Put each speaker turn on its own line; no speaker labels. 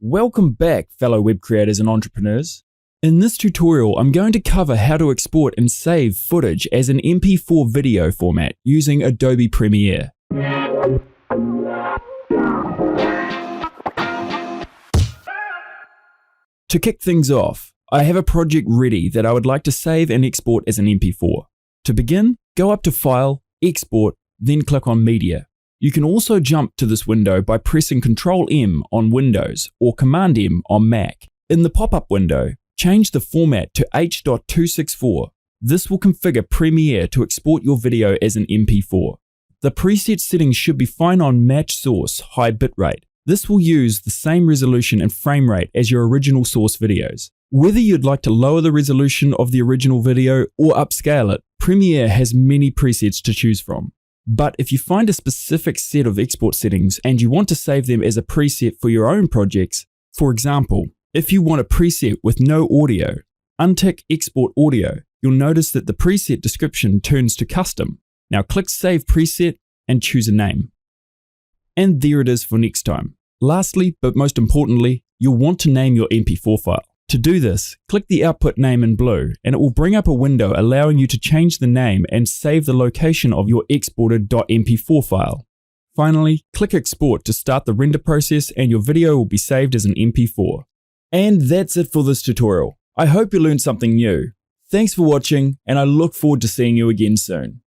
Welcome back, fellow web creators and entrepreneurs. In this tutorial, I'm going to cover how to export and save footage as an MP4 video format using Adobe Premiere. To kick things off, I have a project ready that I would like to save and export as an MP4. To begin, go up to File, Export, then click on Media. You can also jump to this window by pressing Ctrl-M on Windows or Command-M on Mac. In the pop-up window, change the format to H.264. This will configure Premiere to export your video as an MP4. The preset settings should be fine on Match Source High Bitrate. This will use the same resolution and frame rate as your original source videos. Whether you'd like to lower the resolution of the original video or upscale it, Premiere has many presets to choose from. But if you find a specific set of export settings and you want to save them as a preset for your own projects, for example, if you want a preset with no audio, untick Export Audio. You'll notice that the preset description turns to Custom. Now click Save Preset and choose a name. And there it is for next time. Lastly, but most importantly, you'll want to name your MP4 file. To do this, click the output name in blue and it will bring up a window allowing you to change the name and save the location of your exported .mp4 file. Finally, click Export to start the render process and your video will be saved as an MP4. And that's it for this tutorial. I hope you learned something new. Thanks for watching and I look forward to seeing you again soon.